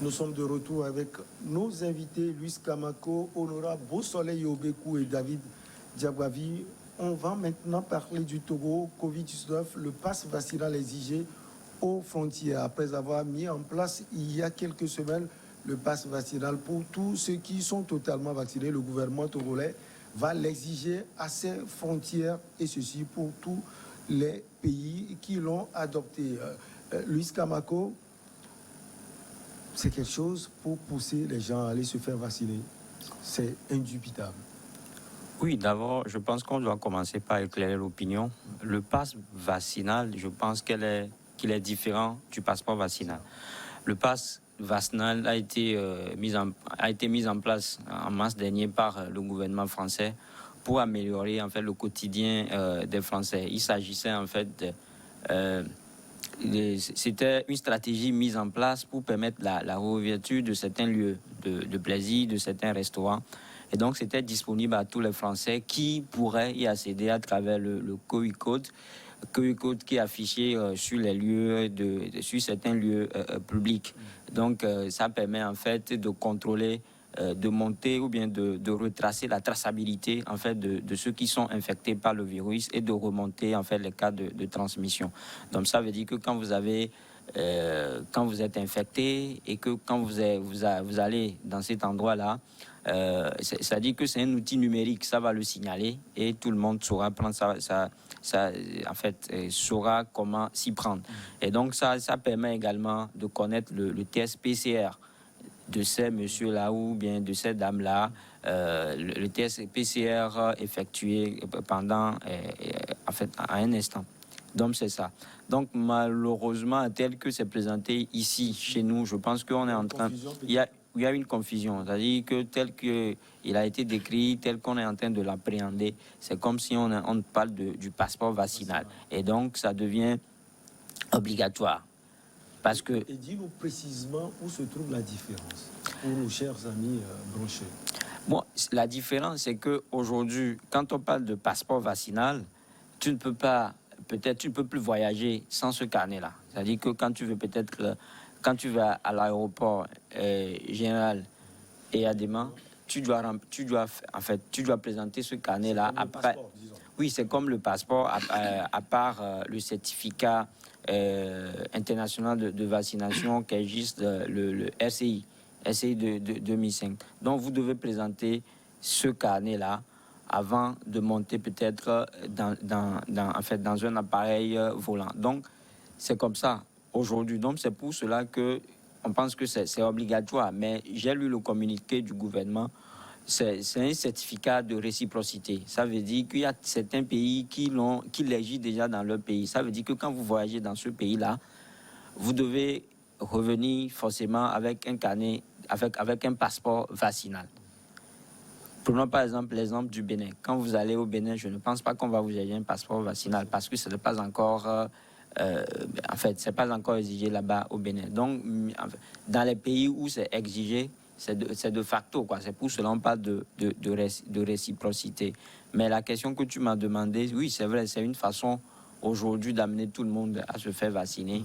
Nous sommes de retour avec nos invités, Luis Camako, Honora Beausoleil Obekou et David Diabavi. On va maintenant parler du Togo, Covid-19, le pass vaccinal exigé aux frontières. Après avoir mis en place il y a quelques semaines le pass vaccinal pour tous ceux qui sont totalement vaccinés, le gouvernement togolais va l'exiger à ses frontières, et ceci pour tous les pays qui l'ont adopté. Luis Camako, c'est quelque chose pour pousser les gens à aller se faire vacciner. C'est indubitable. Oui, d'abord, je pense qu'on doit commencer par éclairer l'opinion. Le pass vaccinal, je pense qu'il est différent du passeport vaccinal. Le pass vaccinal a été mis en place en mars dernier par le gouvernement français pour améliorer en fait le quotidien des Français. Il s'agissait en fait c'était une stratégie mise en place pour permettre la réouverture de certains lieux de plaisir, de certains restaurants. Et donc, c'était disponible à tous les Français qui pourraient y accéder à travers le QR code qui est affiché sur les lieux sur certains lieux publics. Donc, ça permet en fait de contrôler, de monter ou bien de retracer la traçabilité en fait de ceux qui sont infectés par le virus et de remonter en fait les cas de transmission. Donc, ça veut dire que quand vous êtes infecté et que quand vous allez dans cet endroit-là, ça dit que c'est un outil numérique, ça va le signaler et tout le monde saura prendre saura comment s'y prendre. Et donc ça permet également de connaître le test PCR de ces messieurs-là ou bien de ces dames-là, le test PCR effectué pendant à un instant. Donc c'est ça. Donc malheureusement, tel que c'est présenté ici chez nous, je pense qu'on est en train, il y a une confusion, c'est-à-dire que tel qu'il a été décrit, tel qu'on est en train de l'appréhender, c'est comme si on parle du passeport vaccinal. Et donc ça devient obligatoire. Parce que... Et dis-nous précisément où se trouve la différence pour nos chers amis branchés. Bon, la différence, c'est qu'aujourd'hui, quand on parle de passeport vaccinal, tu ne peux plus voyager sans ce carnet-là. C'est-à-dire que quand tu vas à l'aéroport général et à Déman, tu dois présenter ce carnet-là après. Oui, c'est comme le passeport, à part le certificat international de vaccination qui est juste le RCI de 2005. Donc, vous devez présenter ce carnet-là avant de monter peut-être dans un appareil volant. Donc, c'est comme ça aujourd'hui. Donc, c'est pour cela que on pense que c'est obligatoire. Mais j'ai lu le communiqué du gouvernement. C'est un certificat de réciprocité. Ça veut dire qu'il y a certains pays qui l'exigent déjà dans leur pays. Ça veut dire que quand vous voyagez dans ce pays-là, vous devez revenir forcément avec un carnet, avec un passeport vaccinal. Prenons par exemple l'exemple du Bénin. Quand vous allez au Bénin, je ne pense pas qu'on va vous exiger un passeport vaccinal parce que ce n'est pas encore... c'est pas encore exigé là-bas au Bénin. Donc, dans les pays où c'est exigé, c'est de facto, quoi. C'est pour cela qu'on parle de réciprocité. Mais la question que tu m'as demandé, oui, c'est vrai, c'est une façon aujourd'hui d'amener tout le monde à se faire vacciner.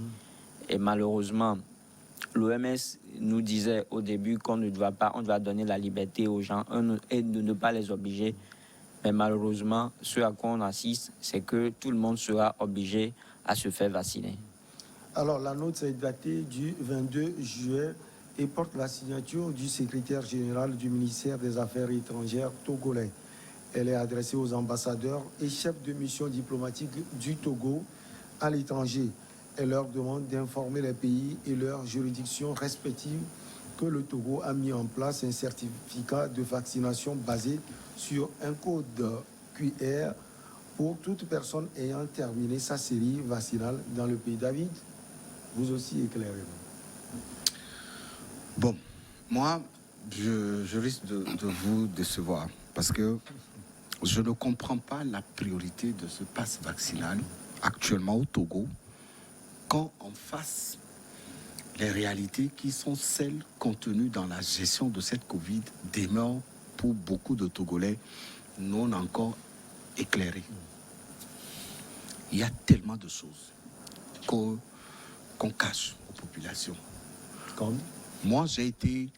Et malheureusement, l'OMS nous disait au début qu'on ne doit pas, on doit donner la liberté aux gens et de ne pas les obliger. Mais malheureusement, ce à quoi on assiste, c'est que tout le monde sera obligé à se faire vacciner. Alors, la note est datée du 22 juillet et porte la signature du secrétaire général du ministère des Affaires étrangères togolais. Elle est adressée aux ambassadeurs et chefs de mission diplomatique du Togo à l'étranger. Elle leur demande d'informer les pays et leurs juridictions respectives que le Togo a mis en place un certificat de vaccination basé sur un code QR pour toute personne ayant terminé sa série vaccinale dans le pays. David, vous aussi éclairez-vous. Bon, moi, je risque de vous décevoir parce que je ne comprends pas la priorité de ce pass vaccinal actuellement au Togo quand on face les réalités qui sont celles contenues dans la gestion de cette Covid demeurent pour beaucoup de Togolais non encore éclairées. Il y a tellement de choses qu'on cache aux populations. Comme Moi, j'ai été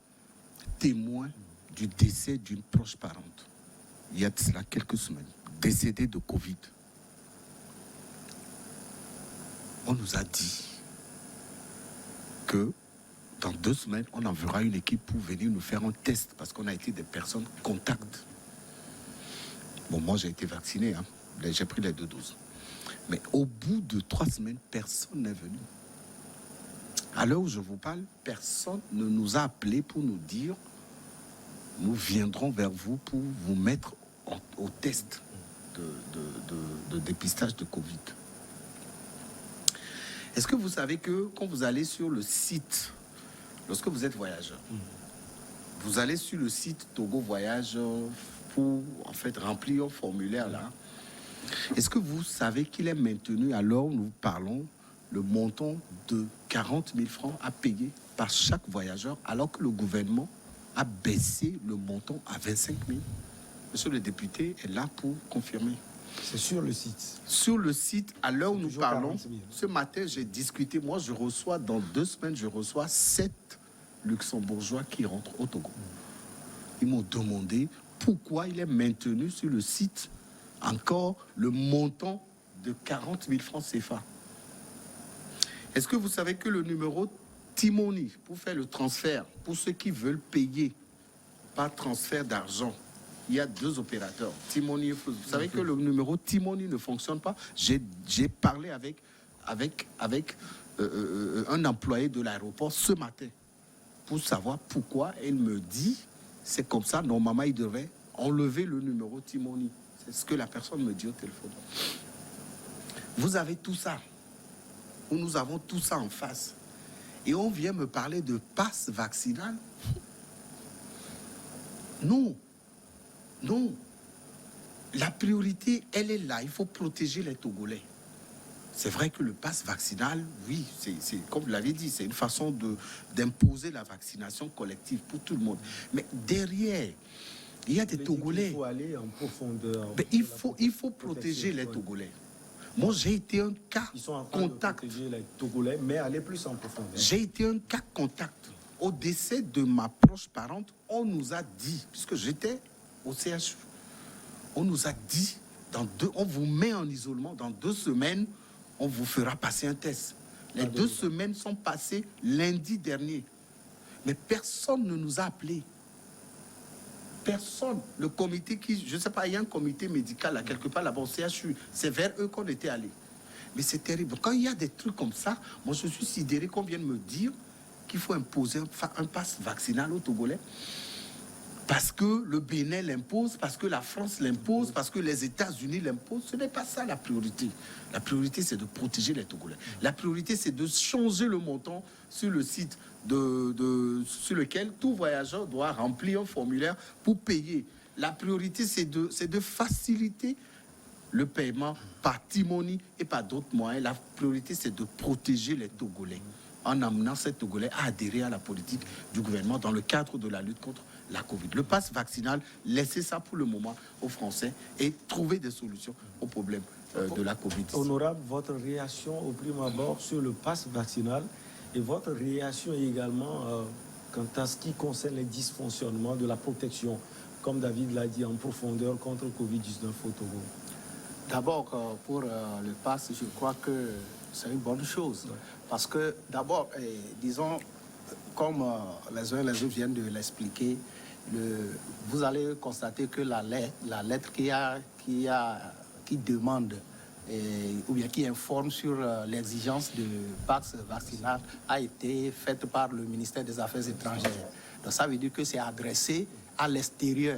témoin du décès d'une proche parente, il y a de cela quelques semaines, décédée de Covid. On nous a dit que dans 2 semaines, on enverra une équipe pour venir nous faire un test parce qu'on a été des personnes contacts. Bon, moi, j'ai été vacciné, hein. J'ai pris les 2 doses. Mais au bout de 3 semaines, personne n'est venu. À l'heure où je vous parle, personne ne nous a appelés pour nous dire « Nous viendrons vers vous pour vous mettre au test de dépistage de Covid ». Est-ce que vous savez que quand vous allez sur le site, lorsque vous êtes voyageur, vous allez sur le site Togo Voyage pour en fait remplir un formulaire là. Est-ce que vous savez qu'il est maintenu à l'heure où nous parlons le montant de 40 000 francs à payer par chaque voyageur alors que le gouvernement a baissé le montant à 25 000? Monsieur le député est là pour confirmer. C'est sur le site. Sur le site, à l'heure où nous parlons, 40 000. ce matin, j'ai discuté. Moi, je reçois, dans 2 semaines, je reçois 7 luxembourgeois qui rentrent au Togo. Ils m'ont demandé pourquoi il est maintenu sur le site encore le montant de 40 000 francs CFA. Est-ce que vous savez que le numéro Timoni, pour faire le transfert, pour ceux qui veulent payer par transfert d'argent, il y a 2 opérateurs, Timoni et Fous. Vous savez que le numéro Timoni ne fonctionne pas. J'ai parlé avec un employé de l'aéroport ce matin pour savoir pourquoi. Il me dit, c'est comme ça, normalement, il devrait enlever le numéro Timoni. C'est ce que la personne me dit au téléphone. Vous avez tout ça. Nous avons tout ça en face. Et on vient me parler de passe vaccinal. Non. Non. La priorité, elle est là. Il faut protéger les Togolais. C'est vrai que le passe vaccinal, oui, c'est comme vous l'avez dit, c'est une façon d'imposer la vaccination collective pour tout le monde. Mais derrière, il y a des Togolais. Il faut aller en profondeur. Mais il faut protéger les Togolais. Moi, j'ai été un cas Ils sont en train contact. de protéger les Togolais, mais aller plus en profondeur. J'ai été un cas contact. Au décès de ma proche parente, on nous a dit, puisque j'étais au CHU, on nous a dit, on vous met en isolement, dans 2 semaines, on vous fera passer un test. Les 2 semaines sont passées lundi dernier. Mais personne ne nous a appelés. Personne. Le comité qui, je ne sais pas, il y a un comité médical là, quelque part là-bas au CHU. C'est vers eux qu'on était allés. Mais c'est terrible. Quand il y a des trucs comme ça, moi je suis sidéré qu'on vienne me dire qu'il faut imposer un pass vaccinal aux Togolais. Parce que le Bénin l'impose, parce que la France l'impose, parce que les États-Unis l'imposent. Ce n'est pas ça la priorité. La priorité, c'est de protéger les Togolais. La priorité, c'est de changer le montant sur le site sur lequel tout voyageur doit remplir un formulaire pour payer. La priorité, c'est de faciliter le paiement par Timoni et par d'autres moyens. La priorité, c'est de protéger les Togolais en amenant ces Togolais à adhérer à la politique du gouvernement dans le cadre de la lutte contre la Covid. Le pass vaccinal, laissez ça pour le moment aux Français et trouver des solutions aux problèmes de la Covid. Honorable, votre réaction au prime abord sur le pass vaccinal et votre réaction également quant à ce qui concerne les dysfonctionnements de la protection, comme David l'a dit, en profondeur contre le Covid-19 au Togo. D'abord, pour le pass, je crois que c'est une bonne chose. Ouais. Parce que d'abord, disons, comme les uns et les autres viennent de l'expliquer, vous allez constater que la lettre qui demande ou bien qui informe sur l'exigence de pass vaccinal a été faite par le ministère des Affaires étrangères. Donc ça veut dire que c'est adressé à l'extérieur,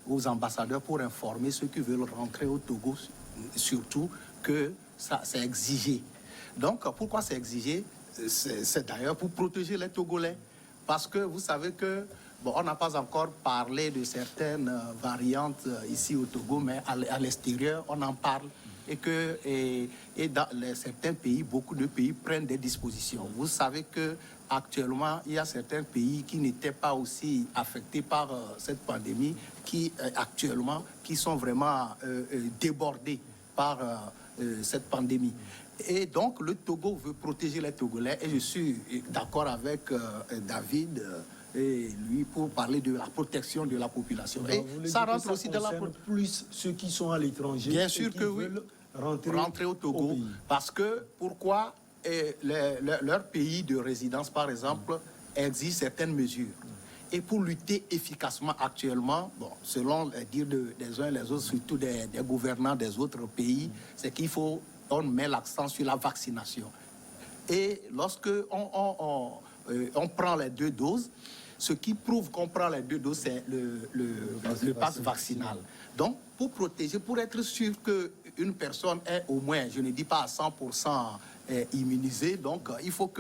aux ambassadeurs pour informer ceux qui veulent rentrer au Togo, surtout que ça c'est exigé. Donc pourquoi c'est exigé? C'est d'ailleurs pour protéger les Togolais. Parce que vous savez que, bon, on n'a pas encore parlé de certaines variantes ici au Togo, mais à l'extérieur, on en parle. Et que dans certains pays, beaucoup de pays prennent des dispositions. Vous savez qu'actuellement, il y a certains pays qui n'étaient pas aussi affectés par cette pandémie, qui sont vraiment débordés par cette pandémie. Et donc, le Togo veut protéger les Togolais. Et je suis d'accord avec David et lui pour parler de la protection de la population. Donc, et vous voulez ça dire que rentre aussi dans la concerne plus ceux qui sont à l'étranger. Bien et sûr qui que oui. veulent Rentrer au Togo. pays. Parce que, pourquoi leur pays de résidence, par exemple, exige certaines mesures. Et pour lutter efficacement actuellement, bon, selon les dires des uns et les autres, surtout des gouvernants des autres pays, c'est qu'il faut, on met l'accent sur la vaccination. Et lorsque on prend les 2 doses, ce qui prouve qu'on prend les 2 doses, c'est le pass vaccinal. Donc, pour protéger, pour être sûr qu'une personne est au moins, je ne dis pas à 100% immunisée, donc il faut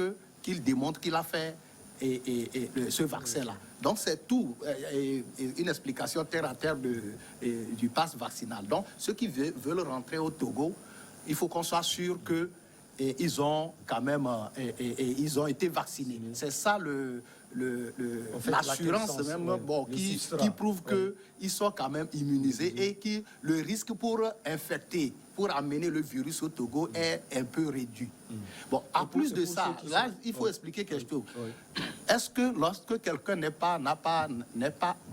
qu'il démontre qu'il a fait ce vaccin-là. Donc, c'est tout une explication terre à terre du pass vaccinal. Donc, ceux qui veulent rentrer au Togo, il faut qu'on soit sûr que ils ont quand même ils ont été vaccinés. C'est ça l'assurance même qui prouve qu'ils sont quand même immunisés et que le risque pour infecter, pour amener le virus au Togo est un peu réduit. Bon, en plus de ça, là, il faut expliquer quelque chose. Est-ce que lorsque quelqu'un n'est pas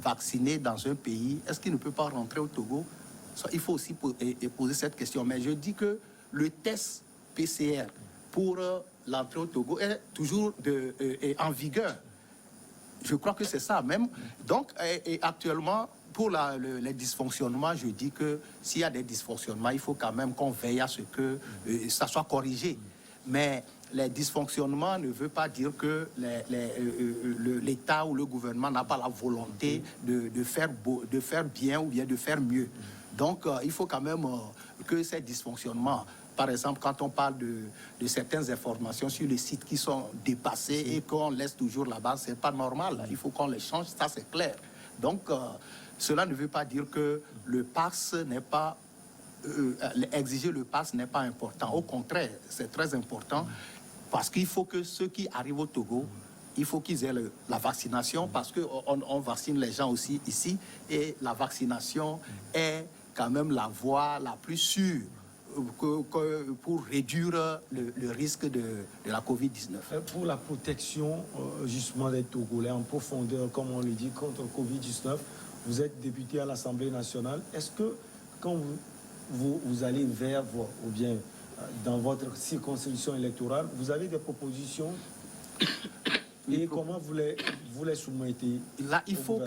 vacciné dans un pays, est-ce qu'il ne peut pas rentrer au Togo? Il faut aussi poser cette question. Mais je dis que le test PCR pour l'entrée au Togo est toujours en vigueur. Je crois que c'est ça même. Donc, actuellement, pour les dysfonctionnements, je dis que s'il y a des dysfonctionnements, il faut quand même qu'on veille à ce que ça soit corrigé. Mais les dysfonctionnements ne veut pas dire que l'État ou le gouvernement n'a pas la volonté de faire bien ou bien de faire mieux. Donc, il faut quand même que ces dysfonctionnements, par exemple, quand on parle de certaines informations sur les sites qui sont dépassés et qu'on laisse toujours là-bas, c'est pas normal. Il faut qu'on les change, ça c'est clair. Donc, cela ne veut pas dire que le pass n'est pas... exiger le pass n'est pas important. Au contraire, c'est très important parce qu'il faut que ceux qui arrivent au Togo, il faut qu'ils aient la vaccination parce qu'on vaccine les gens aussi ici et la vaccination est quand même la voie la plus sûre pour réduire le risque de la Covid-19. Pour la protection justement des Togolais en profondeur, comme on le dit, contre le Covid-19, vous êtes député à l'Assemblée nationale. Est-ce que quand vous allez vers ou bien dans votre circonscription électorale, vous avez des propositions et comment vous les soumettez? Là, il faut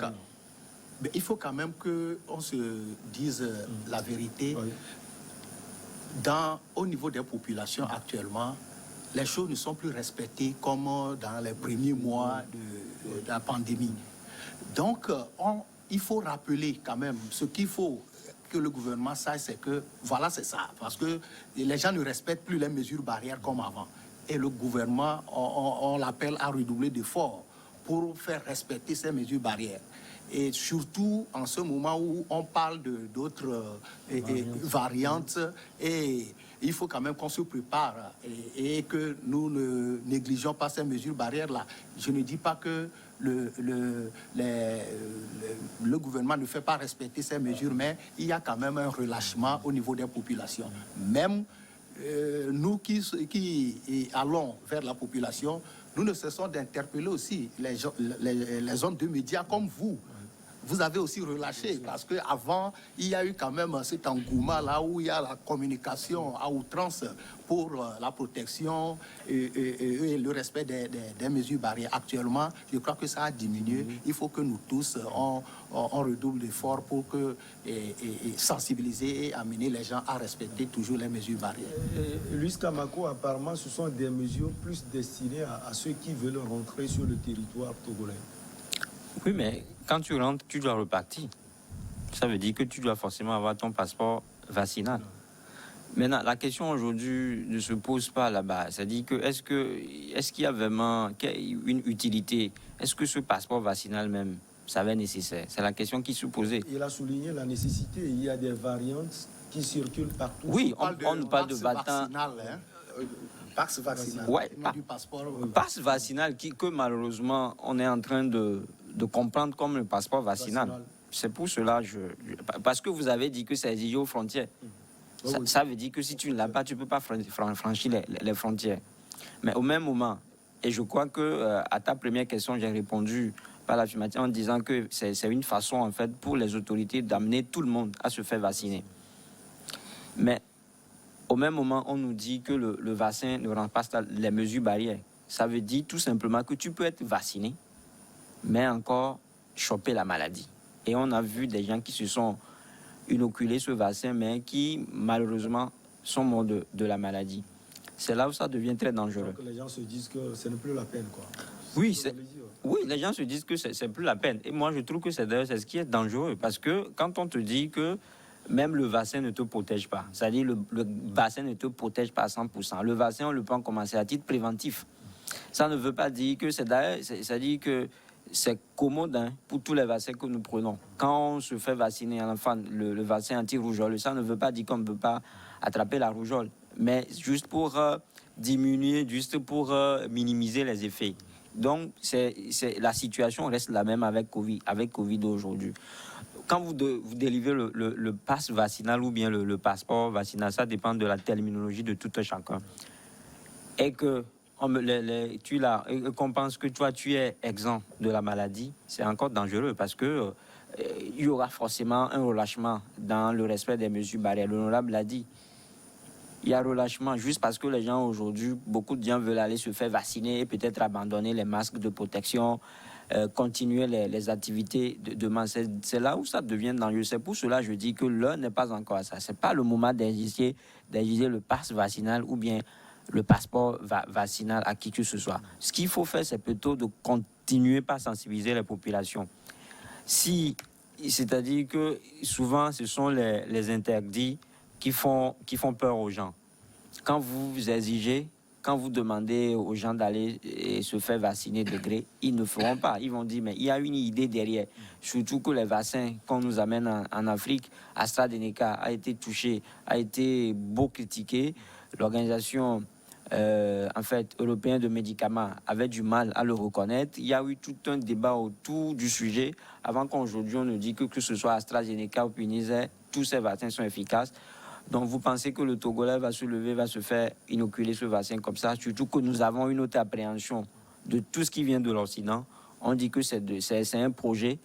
quand même qu'on se dise la vérité. Oui. Au niveau des populations actuellement, les choses ne sont plus respectées comme dans les premiers mois de la pandémie. Donc, il faut rappeler quand même ce qu'il faut que le gouvernement sache, c'est que voilà, c'est ça. Parce que les gens ne respectent plus les mesures barrières comme avant. Et le gouvernement, on l'appelle à redoubler d'efforts pour faire respecter ces mesures barrières. Et surtout en ce moment où on parle d'autres variantes, et il faut quand même qu'on se prépare et que nous ne négligeons pas ces mesures barrières-là. Je ne dis pas que le gouvernement ne fait pas respecter ces mesures, mais il y a quand même un relâchement au niveau des populations. Même nous qui allons vers la population, nous ne cessons d'interpeller aussi les hommes de médias comme vous. Vous avez aussi relâché parce qu'avant, il y a eu quand même cet engouement là où il y a la communication à outrance pour la protection et le respect des mesures barrières. Actuellement, je crois que ça a diminué. Il faut que nous tous, on redouble d'efforts pour sensibiliser et amener les gens à respecter toujours les mesures barrières. Luis Kamako, apparemment, ce sont des mesures plus destinées à ceux qui veulent rentrer sur le territoire togolais. Oui, mais quand tu rentres, tu dois repartir. Ça veut dire que tu dois forcément avoir ton passeport vaccinal. Maintenant, la question aujourd'hui ne se pose pas là-bas. C'est-à-dire que est-ce qu'il y a vraiment une utilité? Est-ce que ce passeport vaccinal même, ça va être nécessaire? C'est la question qui se posait. Il a souligné la nécessité. Il y a des variantes qui circulent partout. Oui, on nous parle de vaccin. Passe vaccinal. Ouais, du passeport. Passe vaccinal que malheureusement on est en train de comprendre comme le passeport vaccinal. C'est pour cela parce que vous avez dit que c'est exigé aux frontières. Ça veut dire que si tu ne l'as pas, tu ne peux pas franchir les frontières. Mais au même moment, et je crois que à ta première question, j'ai répondu par l'affirmative en disant que c'est une façon, en fait, pour les autorités d'amener tout le monde à se faire vacciner. Mais au même moment, on nous dit que le vaccin ne remplace pas les mesures barrières. Ça veut dire tout simplement que tu peux être vacciné, mais encore choper la maladie. Et on a vu des gens qui se sont inoculés ce vaccin, mais qui, malheureusement, sont morts de la maladie. C'est là où ça devient très dangereux. Donc les gens se disent que ce n'est plus la peine, quoi. Oui, les gens se disent que c'est plus la peine. Et moi, je trouve que c'est ce qui est dangereux. Parce que quand on te dit que même le vaccin ne te protège pas, c'est-à-dire le vaccin ne te protège pas à 100%. Le vaccin, on le peut en commencer à titre préventif. Ça ne veut pas dire que c'est-à-dire que c'est commode, hein, pour tous les vaccins que nous prenons. Quand on se fait vacciner un enfant, le vaccin anti-rougeole, ça ne veut pas dire qu'on ne peut pas attraper la rougeole, mais juste pour diminuer, juste pour minimiser les effets. Donc, la situation reste la même avec Covid aujourd'hui. Quand vous délivrez le pass vaccinal ou bien le passeport vaccinal, ça dépend de la terminologie de tout un chacun. Et que qu'on pense que toi, tu es exempt de la maladie, c'est encore dangereux parce que il y aura forcément un relâchement dans le respect des mesures barrières. L'honorable l'a dit. Il y a relâchement juste parce que les gens aujourd'hui, beaucoup de gens veulent aller se faire vacciner et peut-être abandonner les masques de protection, continuer les activités de masse. C'est là où ça devient dangereux. C'est pour cela que je dis que l'heure n'est pas encore à ça. Ce n'est pas le moment d'exiger le pass vaccinal ou bien le passeport vaccinal à qui que ce soit. Ce qu'il faut faire, c'est plutôt de continuer par sensibiliser les populations. C'est-à-dire que souvent, ce sont les interdits qui font peur aux gens. Quand vous exigez, quand vous demandez aux gens d'aller se faire vacciner de gré, ils ne feront pas. Ils vont dire, mais il y a une idée derrière. Surtout que les vaccins qu'on nous amène en Afrique, AstraZeneca a été touché, a été beaucoup critiqué. L'organisation européenne de médicaments avait du mal à le reconnaître. Il y a eu tout un débat autour du sujet avant qu'aujourd'hui on nous dise que ce soit AstraZeneca ou Pfizer, tous ces vaccins sont efficaces. Donc vous pensez que le Togolais va se lever, va se faire inoculer ce vaccin comme ça, surtout que nous avons une autre appréhension de tout ce qui vient de l'Occident. On dit que c'est un projet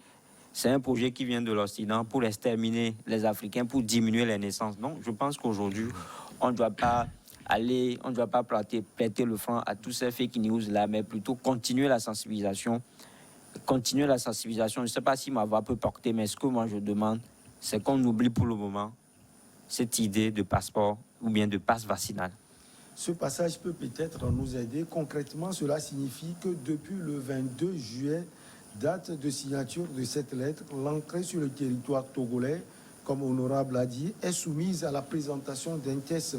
qui vient de l'Occident pour exterminer les Africains, pour diminuer les naissances. Donc je pense qu'aujourd'hui, on ne doit pas prêter le front à tous ces fake news là, mais plutôt continuer la sensibilisation. Je ne sais pas si ma voix peut porter, mais ce que moi je demande, c'est qu'on oublie pour le moment cette idée de passeport ou bien de passe vaccinal. Ce passage peut peut-être nous aider. Concrètement, cela signifie que depuis le 22 juillet, date de signature de cette lettre, l'entrée sur le territoire togolais, comme Honorable a dit, est soumise à la présentation d'un test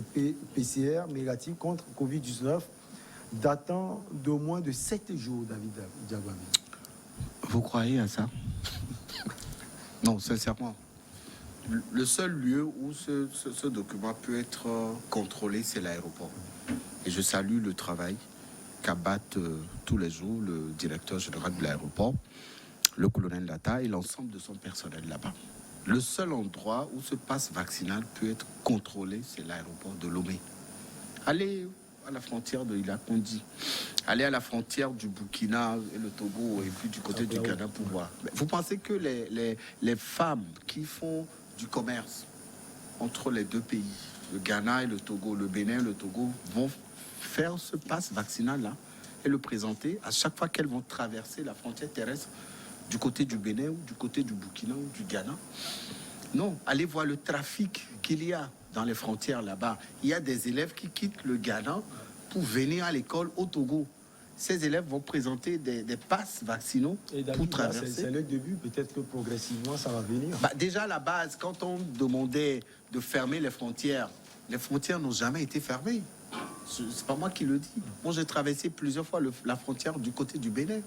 PCR négatif contre Covid-19 datant de moins de 7 jours, David Diagwavi. Vous croyez à ça? Non, sincèrement. Le seul lieu où ce document peut être contrôlé, c'est l'aéroport. Et je salue le travail qu'abattent tous les jours le directeur général de l'aéroport, le colonel Lata et l'ensemble de son personnel là-bas. Le seul endroit où ce passe vaccinal peut être contrôlé, c'est l'aéroport de Lomé. Allez à la frontière de Ilakondi, allez à la frontière du Burkina et le Togo et puis du côté du Ghana pour voir. Vous pensez que les femmes qui font du commerce entre les deux pays, le Ghana et le Togo, le Bénin et le Togo, vont faire ce passe vaccinal-là et le présenter à chaque fois qu'elles vont traverser la frontière terrestre du côté du Bénin ou du côté du Burkina ou du Ghana? Non, allez voir le trafic qu'il y a dans les frontières là-bas. Il y a des élèves qui quittent le Ghana pour venir à l'école au Togo. Ces élèves vont présenter des passes vaccinaux pour traverser. C'est le début, peut-être que progressivement ça va venir. Déjà à la base, quand on demandait de fermer les frontières n'ont jamais été fermées. C'est pas moi qui le dis. Moi j'ai traversé plusieurs fois la frontière du côté du Bénin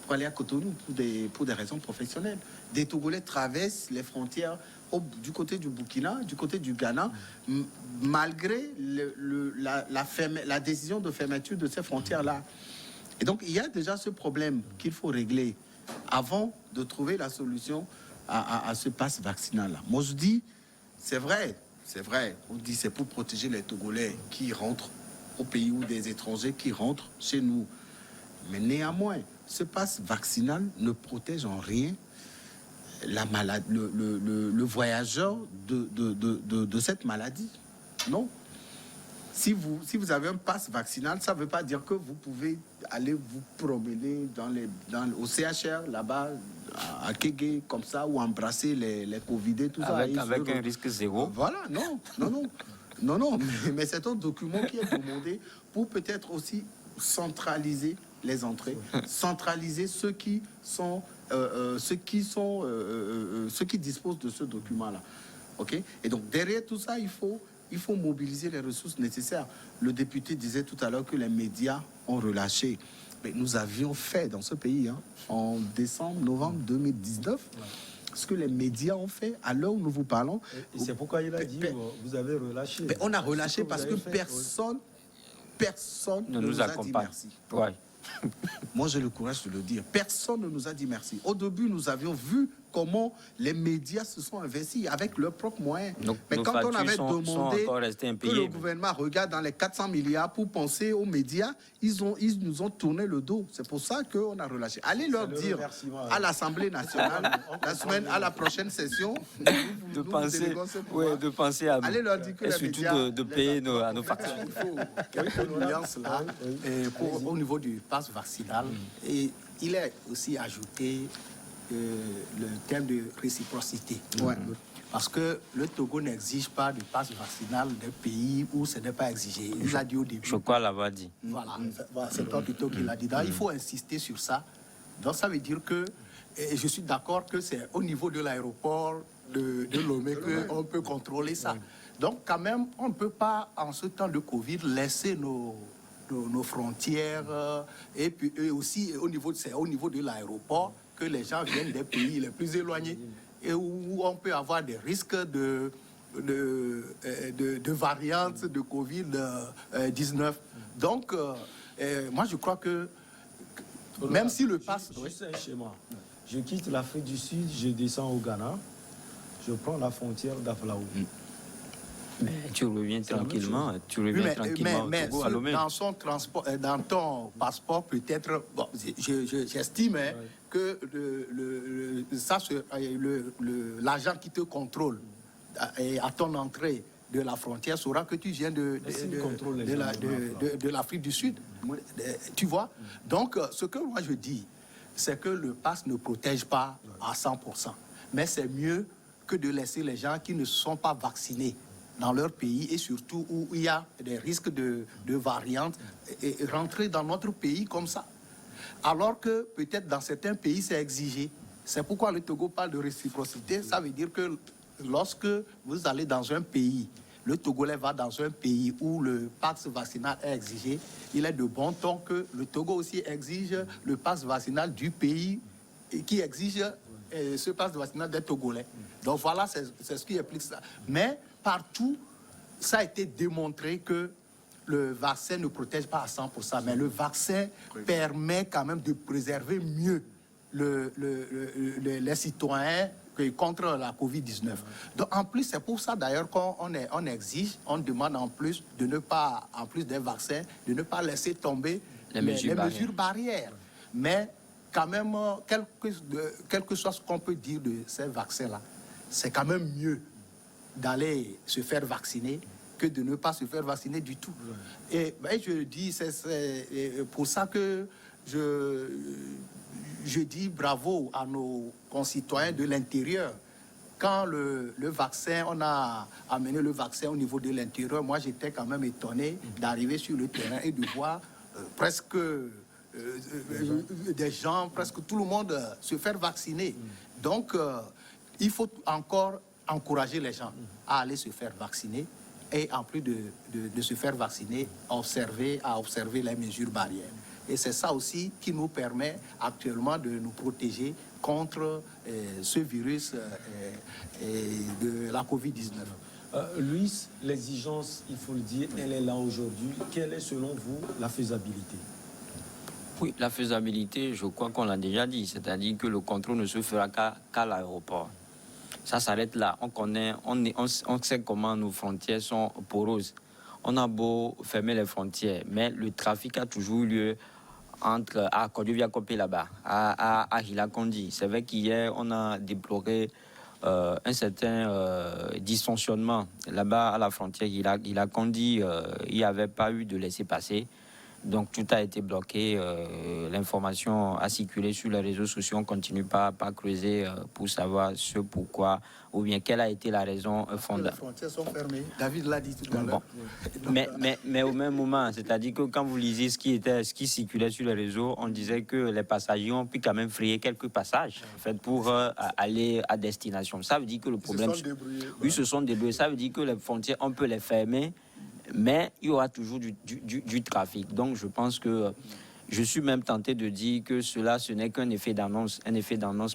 pour aller à Cotonou pour des raisons professionnelles. Des Togolais traversent les frontières du côté du Burkina, du côté du Ghana, malgré la décision de fermeture de ces frontières-là. Et donc, il y a déjà ce problème qu'il faut régler avant de trouver la solution à ce passe vaccinal-là. Moi, je dis, c'est vrai, c'est vrai, on dit c'est pour protéger les Togolais qui rentrent au pays ou des étrangers qui rentrent chez nous. Mais néanmoins, ce passe vaccinal ne protège en rien la maladie, le voyageur de cette maladie. Non. Si vous avez un passe vaccinal, ça ne veut pas dire que vous pouvez aller vous promener au CHR, là-bas, à Kégué, comme ça, ou embrasser les Covidés, tout ça. Avec un risque zéro. Voilà, non, mais c'est un document qui est demandé pour peut-être aussi centraliser les entrées, centraliser ceux qui disposent de ce document-là. Ok. Et donc derrière tout ça, il faut mobiliser les ressources nécessaires. Le député disait tout à l'heure que les médias ont relâché. Mais nous avions fait dans ce pays, en novembre 2019, ce que les médias ont fait à l'heure où nous vous parlons. Et c'est pourquoi il a dit, vous avez relâché. Mais on a relâché parce que personne ne nous a dit merci. Ouais. Moi, j'ai le courage de le dire. Personne ne nous a dit merci. Au début, nous avions vu comment les médias se sont investis avec leurs propres moyens. Donc, mais quand on avait demandé que le mais... gouvernement regarde dans les 400 milliards pour penser aux médias, ils nous ont tourné le dos. C'est pour ça qu'on a relâché. Allez leur dire à l'Assemblée nationale, à la prochaine session, de penser à nous. Allez leur dire que et surtout de payer à nos factures. Il faut quelques nuances là au niveau du pass vaccinal. Et il est aussi ajouté le terme de réciprocité. Ouais. Parce que le Togo n'exige pas de passe vaccinal d'un pays où ce n'est pas exigé. Il l'a dit au début. Je crois l'avoir dit. Voilà, c'est toi plutôt qui l'a dit. Donc, il faut insister sur ça. Donc ça veut dire que, et je suis d'accord que c'est au niveau de l'aéroport de Lomé qu'on peut contrôler ça. Donc quand même, on ne peut pas, en ce temps de Covid, laisser nos frontières et puis aussi c'est au niveau de l'aéroport que les gens viennent des pays les plus éloignés et où on peut avoir des risques de variantes de Covid-19. Donc, moi, je crois que même si le passe... Juste un schéma. Je quitte l'Afrique du Sud, je descends au Ghana, je prends la frontière d'Aflaou. Mais tu reviens tranquillement, mais au Togo, à Lomé. Dans son transport, dans ton passeport, peut-être, bon, j'estime que l'agent qui te contrôle à ton entrée de la frontière saura que tu viens de l'Afrique du Sud. Tu vois? Donc, ce que moi je dis, c'est que le pass ne protège pas à 100%. Mais c'est mieux que de laisser les gens qui ne sont pas vaccinés dans leur pays et surtout où il y a des risques de variantes et rentrer dans notre pays comme ça. Alors que peut-être dans certains pays c'est exigé. C'est pourquoi le Togo parle de réciprocité. Ça veut dire que lorsque vous allez dans un pays, le Togolais va dans un pays où le pass vaccinal est exigé, il est de bon ton que le Togo aussi exige le pass vaccinal du pays qui exige ce pass vaccinal des Togolais. Donc voilà, c'est ce qui explique ça. Mais partout, ça a été démontré que le vaccin ne protège pas à 100%, mais le vaccin permet quand même de préserver mieux les citoyens contre la Covid-19. Donc en plus, c'est pour ça d'ailleurs qu'on exige, on demande en plus de ne pas, en plus des vaccins, de ne pas laisser tomber les mesures barrières. Mais quand même, quel que soit ce qu'on peut dire de ces vaccins-là, c'est quand même mieux d'aller se faire vacciner que de ne pas se faire vacciner du tout. Et je dis, c'est pour ça que je dis bravo à nos concitoyens de l'intérieur. Quand le vaccin, on a amené le vaccin au niveau de l'intérieur, moi j'étais quand même étonné d'arriver sur le terrain et de voir presque des gens, presque tout le monde se faire vacciner. Donc, il faut encore encourager les gens à aller se faire vacciner et en plus de se faire vacciner, à observer les mesures barrières. Et c'est ça aussi qui nous permet actuellement de nous protéger contre ce virus de la Covid-19. Luis, l'exigence, il faut le dire, elle est là aujourd'hui. Quelle est selon vous la faisabilité? Oui, la faisabilité, je crois qu'on l'a déjà dit, c'est-à-dire que le contrôle ne se fera qu'à l'aéroport. Ça s'arrête là. On sait comment nos frontières sont poreuses. On a beau fermer les frontières, mais le trafic a toujours eu lieu entre Kodjoviakopé là-bas, à Hilakondi. C'est vrai qu'hier, on a déploré un certain dysfonctionnement là-bas à la frontière Hilakondi. Il n'y avait pas eu de laisser-passer. Donc tout a été bloqué. L'information a circulé sur les réseaux sociaux. On ne continue pas à creuser pour savoir ce pourquoi ou bien quelle a été la raison fondamentale. Les frontières sont fermées. David l'a dit tout à l'heure. Mais au même moment, c'est-à-dire que quand vous lisez ce qui circulait sur les réseaux, on disait que les passagers ont pu quand même frayer quelques passages en fait, pour aller à destination. Ça veut dire que le problème... Ils se sont débrouillés. Ça veut dire que les frontières, on peut les fermer, mais il y aura toujours du trafic. Donc je pense que je suis même tenté de dire que cela, ce n'est qu'un effet d'annonce,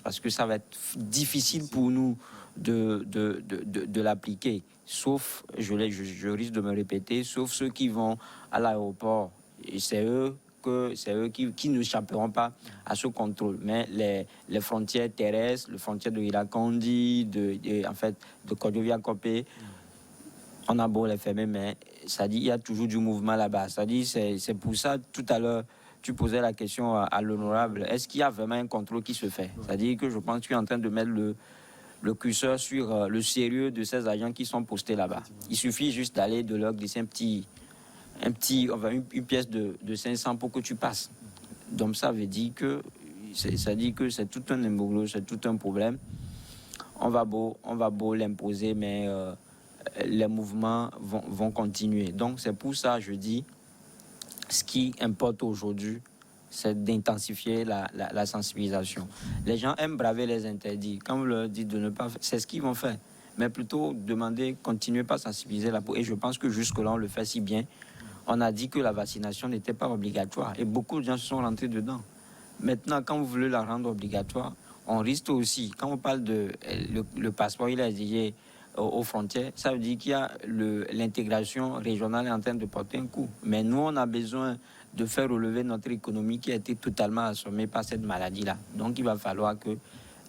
parce que ça va être difficile pour nous de l'appliquer, sauf, je risque de me répéter, sauf ceux qui vont à l'aéroport. Et c'est eux qui n'échapperont pas à ce contrôle. Mais les frontières terrestres, les frontières de Hilakondi, de Kodjoviakopé, on a beau les fermer, mais ça dit il y a toujours du mouvement là-bas. Ça dit c'est pour ça tout à l'heure tu posais la question à l'honorable. Est-ce qu'il y a vraiment un contrôle qui se fait? C'est-à-dire que je pense que tu es en train de mettre le curseur sur le sérieux de ces agents qui sont postés là-bas. Il suffit juste d'aller de leur glisser une pièce de 500 pour que tu passes. Donc ça veut dire que c'est tout un imbroglio, c'est tout un problème. On va beau l'imposer, mais les mouvements vont continuer. Donc c'est pour ça je dis, ce qui importe aujourd'hui, c'est d'intensifier la sensibilisation. Les gens aiment braver les interdits. Quand vous leur dites de ne pas faire, c'est ce qu'ils vont faire. Mais plutôt demander, continuez pas à sensibiliser la peau. Et je pense que jusque-là, on le fait si bien. On a dit que la vaccination n'était pas obligatoire. Et beaucoup de gens se sont rentrés dedans. Maintenant, quand vous voulez la rendre obligatoire, on risque aussi, quand on parle de le passeport, il a dit aux frontières, ça veut dire qu'il y a l'intégration régionale est en train de porter un coup. Mais nous, on a besoin de faire relever notre économie qui a été totalement assommée par cette maladie-là. Donc, il va falloir que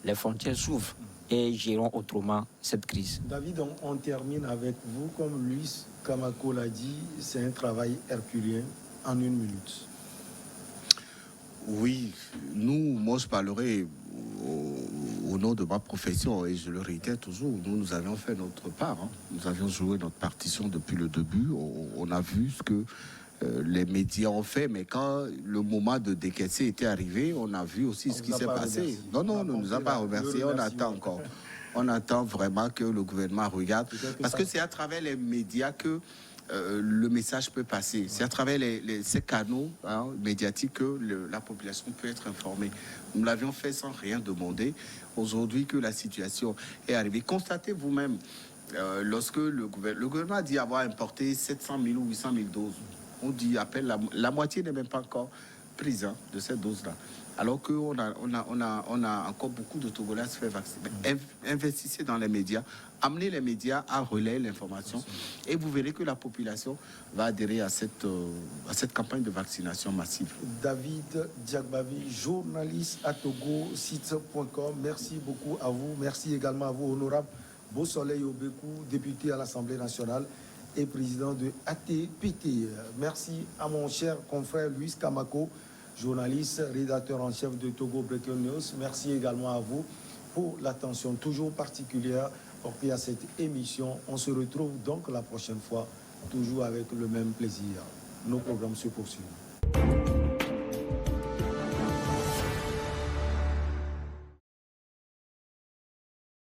les frontières s'ouvrent et gérons autrement cette crise. David, on termine avec vous. Comme Luis Kamako l'a dit, c'est un travail herculien en 1 minute. Oui, moi je parlerai au nom de ma profession et je le réitère toujours, nous avions fait notre part, hein. Nous avions joué notre partition depuis le début, on a vu ce que les médias ont fait, mais quand le moment de décaisser était arrivé, on a vu aussi ce qui s'est passé. Non, on ne nous a pas remercié, on attend encore. On attend vraiment que le gouvernement regarde, parce que c'est à travers les médias que le message peut passer. C'est à travers ces canaux médiatiques que la population peut être informée. Nous l'avions fait sans rien demander. Aujourd'hui que la situation est arrivée, constatez vous-même, lorsque le gouvernement a dit avoir importé 700 000 ou 800 000 doses, on dit à peine la moitié n'est même pas encore prise de cette dose-là. Alors qu'on a encore beaucoup de Togolais à se faire vacciner. Investissez dans les médias, amenez les médias à relayer l'information et vous verrez que la population va adhérer à cette campagne de vaccination massive. David Diakbavi, journaliste à togosite.com. Merci beaucoup à vous. Merci également à vous, honorable Beausoleil Obekou, député à l'Assemblée nationale et président de ATPT. Merci à mon cher confrère Luis Kamako, journaliste, rédacteur en chef de Togo Breaking News. Merci également à vous pour l'attention toujours particulière portée à cette émission. On se retrouve donc la prochaine fois, toujours avec le même plaisir. Nos programmes se poursuivent.